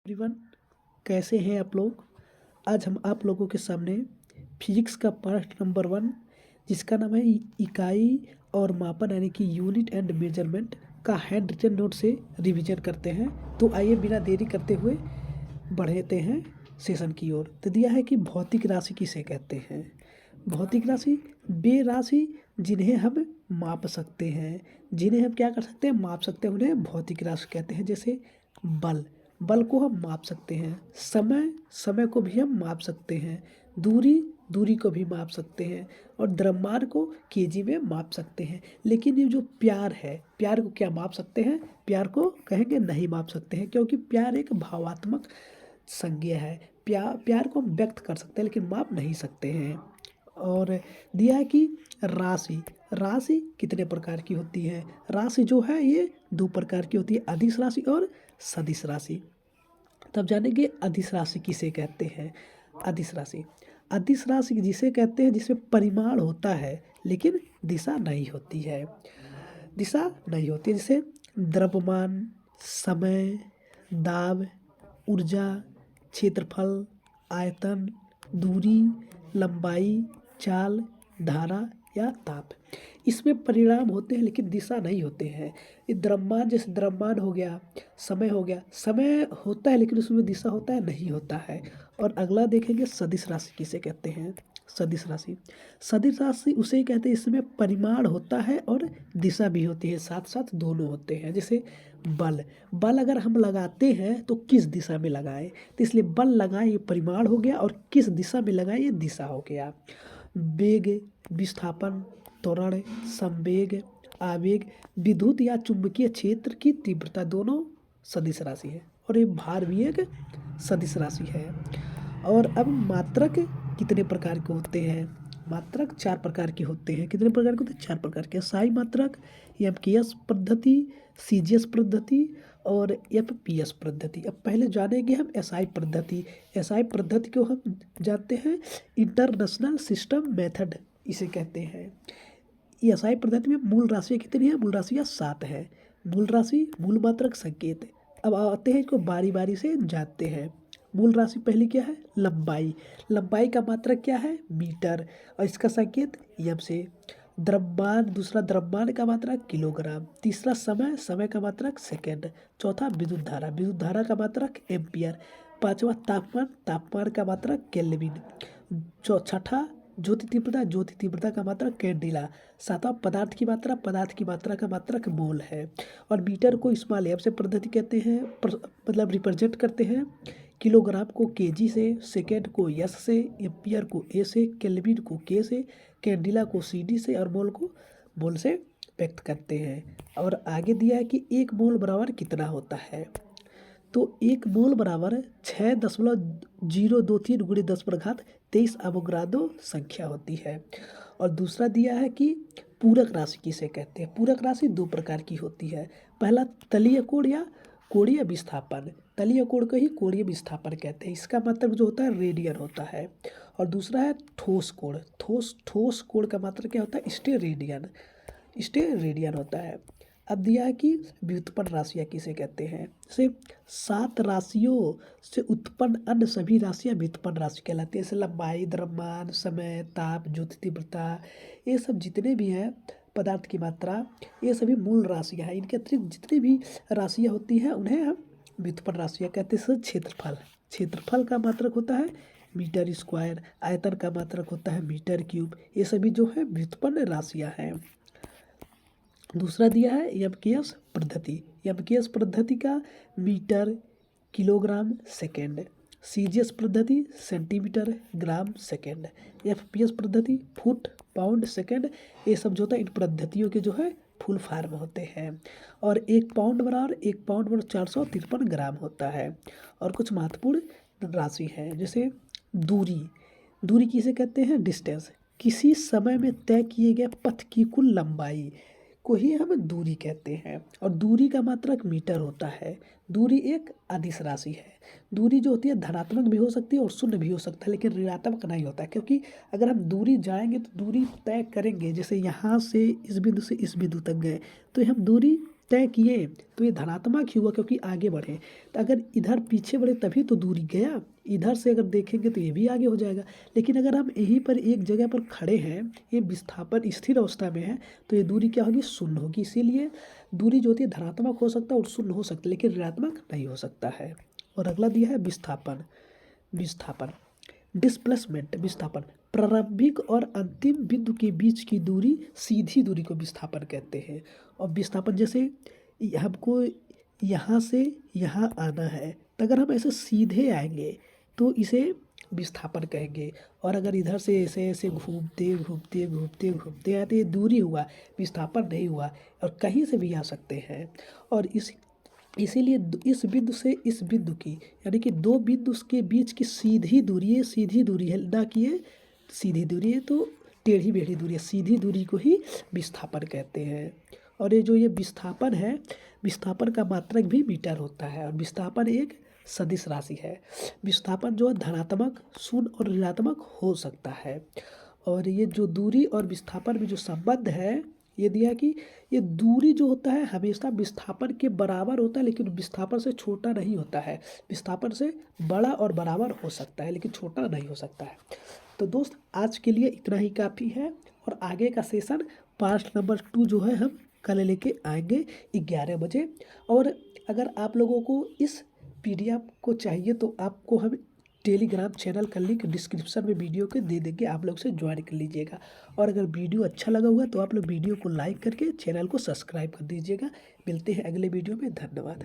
Everyone, कैसे हैं आप लोग। आज हम आप लोगों के सामने फिजिक्स का पार्ट नंबर 1 जिसका नाम है इकाई और मापन यानी कि यूनिट एंड मेजरमेंट का हैंड रिटन नोट से रिवीजन करते हैं। तो आइए बिना देरी करते हुए बढ़ते हैं सेशन की ओर। तो दिया है कि भौतिक राशि किसे कहते हैं। भौतिक राशि वे राशि जिन्हें हम माप सकते हैं, जिन्हें हम क्या कर सकते हैं, माप सकते हैं, उन्हें भौतिक राशि कहते हैं। जैसे बल, बल को हम माप सकते हैं। समय, समय को भी हम माप सकते हैं। दूरी, दूरी को भी माप सकते हैं। और द्रव्यमान को केजी में माप सकते हैं। लेकिन ये जो प्यार है, प्यार को क्या माप सकते हैं? प्यार को कहेंगे नहीं माप सकते हैं, क्योंकि प्यार एक भावात्मक संज्ञा है। प्यार को हम व्यक्त कर सकते हैं लेकिन माप नहीं सकते हैं। और दिया है कि राशि, राशि कितने प्रकार की होती है। राशि जो है ये 2 प्रकार की होती है, अदिश राशि और सदिश राशि। तब जानेंगे अदिश राशि किसे कहते हैं। अदिश राशि, अदिश राशि जिसे कहते हैं जिसमें परिमाण होता है लेकिन दिशा नहीं होती है। दिशा नहीं होती है, जैसे द्रव्यमान, समय, दाब, ऊर्जा, क्षेत्रफल, आयतन, दूरी, लंबाई, चाल, धारा या ताप। इसमें परिणाम होते हैं लेकिन दिशा नहीं होते हैं। ये द्रव्यमान, जैसे द्रव्यमान हो गया, समय हो गया, समय होता है लेकिन उसमें दिशा होता है नहीं होता है। और अगला देखेंगे सदिश राशि किसे कहते हैं। सदिश राशि, सदिश राशि उसे कहते हैं इसमें परिमाण होता है और दिशा भी होती है, साथ साथ दोनों होते हैं। जैसे बल, बल अगर हम लगाते हैं तो किस दिशा में लगाएं, तो इसलिए बल लगाएं ये परिमाण हो गया और किस दिशा में लगाएं ये दिशा हो गया। वेग, विस्थापन, त्वरण, संवेग, आवेग, विद्युत या चुंबकीय क्षेत्र की तीव्रता दोनों सदिश राशि है। और ये भार भी एक सदिश राशि है। और अब मात्रक कितने प्रकार के होते हैं। मात्रक 4 प्रकार के होते हैं। कितने प्रकार के होते हैं? 4 प्रकार के। साई मात्रक, एमकेएस पद्धति, सीजीएस पद्धति और एफपीएस पद्धति। अब पहले जानेंगे हम एसआई पद्धति। एसआई पद्धति को हम जानते हैं इंटरनेशनल सिस्टम मेथड इसे कहते हैं। एसआई पद्धति में मूल राशियाँ कितनी है? मूल राशियाँ 7 है। मूल राशि, मूल मात्रक, संकेत। अब आते हैं इसको बारी बारी से जानते हैं। मूल राशि पहली क्या है? लंबाई। लंबाई का मात्रक क्या है? मीटर। और इसका संकेत एम से। द्रव्यमान, दूसरा द्रव्यमान का मात्रक किलोग्राम। तीसरा समय, समय का मात्रक सेकेंड। चौथा विद्युत धारा, विद्युत धारा का मात्रक एम्पियर। पांचवा तापमान, तापमान का मात्रक केल्विन। छठा ज्योति तीव्रता, ज्योति तीव्रता का मात्रक कैंडिला। सातवां पदार्थ की मात्रा, पदार्थ की मात्रा का मात्रक मोल है। और मीटर को स्मॉल एम से पद्धति कहते हैं, मतलब रिप्रेजेंट करते हैं। किलोग्राम को केजी से, सेकेंड को एस से, एम्पियर को ए से, केल्विन को के से, कैंडिला को सीडी से और मोल को मोल से व्यक्त करते हैं। और आगे दिया है कि 1 मोल बराबर कितना होता है। तो 1 मोल बराबर 6.023 गुणे 10⁻23 अवोगाद्रो संख्या होती है। और दूसरा दिया है कि पूरक राशि किसे कहते हैं। पूरक राशि 2 प्रकार की होती है। पहला तलीय कोण या कोणीय विस्थापन। तलीय कोण को ही कोणीय विस्थापन कहते हैं। इसका मतलब जो होता है रेडियन होता है। और दूसरा है ठोस कोण। ठोस कोण का मतलब क्या होता है? स्टेरेडियन। स्टेरेडियन होता है। अब दिया है कि व्युत्पन्न राशियाँ किसे कहते हैं। जैसे 7 राशियों से उत्पन्न अन्य सभी राशियाँ व्युत्पन्न राशि कहलाती है। जैसे लंबाई, द्रव्यमान, समय, ताप, ज्योति तीव्रता, ये सब जितने भी हैं, पदार्थ की मात्रा, ये सभी मूल राशियाँ हैं। इनके अतिरिक्त जितनी भी राशियाँ होती हैं उन्हें हम व्युत्पन्न राशियाँ कहते हैं। जैसे क्षेत्रफल, क्षेत्रफल का मात्रक होता है मीटर स्क्वायर। आयतन का मात्रक होता है मीटर क्यूब। ये सभी जो है व्युत्पन्न राशियाँ हैं। दूसरा दिया है एमकेएस पद्धति। एमकेएस पद्धति का मीटर, किलोग्राम, सेकेंड। सीजीएस पद्धति सेंटीमीटर, ग्राम, सेकेंड। एफपीएस पद्धति फुट, पाउंड, सेकेंड। ये सब जो होता है इन पद्धतियों के जो है फुल फॉर्म होते हैं। और 1 पाउंड बराबर 453 ग्राम होता है। और कुछ महत्वपूर्ण राशि है, जैसे दूरी। दूरी किसे कहते हैं? डिस्टेंस। किसी समय में तय किए गए पथ की कुल लंबाई को ही हम दूरी कहते हैं। और दूरी का मात्रक मीटर होता है। दूरी एक अदिश राशि है। दूरी जो होती है धनात्मक भी हो सकती है और शून्य भी हो सकता है, लेकिन ऋणात्मक नहीं होता है। क्योंकि अगर हम दूरी जाएंगे तो दूरी तय करेंगे, जैसे यहाँ से इस बिंदु तक गए तो हम दूरी तय किए तो ये धनात्मक ही हुआ क्योंकि आगे बढ़े। तो अगर इधर पीछे बढ़े तभी तो दूरी गया, इधर से अगर देखेंगे तो ये भी आगे हो जाएगा। लेकिन अगर हम यहीं पर एक जगह पर खड़े हैं, ये विस्थापन स्थिर अवस्था में है, तो ये दूरी क्या होगी, शून्य होगी। इसीलिए दूरी जो होती है धनात्मक हो सकता है और शून्य हो सकता है, लेकिन ऋणात्मक नहीं हो सकता है। और अगला दिया है विस्थापन। विस्थापन डिस्प्लेसमेंट, विस्थापन प्रारंभिक और अंतिम बिंदु के बीच की दूरी, सीधी दूरी को विस्थापन कहते हैं। और विस्थापन जैसे हमको यहाँ से यहाँ आना है, तो अगर हम ऐसे सीधे आएंगे तो इसे विस्थापन कहेंगे। और अगर इधर से ऐसे ऐसे घूमते घूमते घूमते घूमते आए तो ये दूरी हुआ, विस्थापन नहीं हुआ। और कहीं से भी आ सकते हैं। और इसीलिए इस बिंदु से इस बिंदु की, यानी कि दो बिंदु के बीच की सीधी दूरी, ये सीधी दूरी है, ना कि ये सीधी दूरी है तो टेढ़ी मेढ़ी दूरी है, सीधी दूरी को ही विस्थापन कहते हैं। और ये जो ये विस्थापन है, विस्थापन का मात्रक भी मीटर होता है। और विस्थापन एक सदिश राशि है। विस्थापन जो है धनात्मक, शून्य और ऋणात्मक हो सकता है। और ये जो दूरी और विस्थापन में जो संबंध है, ये दिया कि ये दूरी जो होता है हमेशा विस्थापन के बराबर होता है, लेकिन विस्थापन से छोटा नहीं होता है। विस्थापन से बड़ा और बराबर हो सकता है, लेकिन छोटा नहीं हो सकता है। तो दोस्त आज के लिए इतना ही काफ़ी है। और आगे का सेशन पार्ट नंबर 2 जो है हम कल लेके आएंगे 11 बजे। और अगर आप लोगों को इस PDF को चाहिए तो आपको हम टेलीग्राम चैनल का लिंक डिस्क्रिप्शन में वीडियो के दे देंगे, आप लोग से ज्वाइन कर लीजिएगा। और अगर वीडियो अच्छा लगा हुआ तो आप लोग वीडियो को लाइक करके चैनल को सब्सक्राइब कर दीजिएगा। मिलते हैं अगले वीडियो में, धन्यवाद।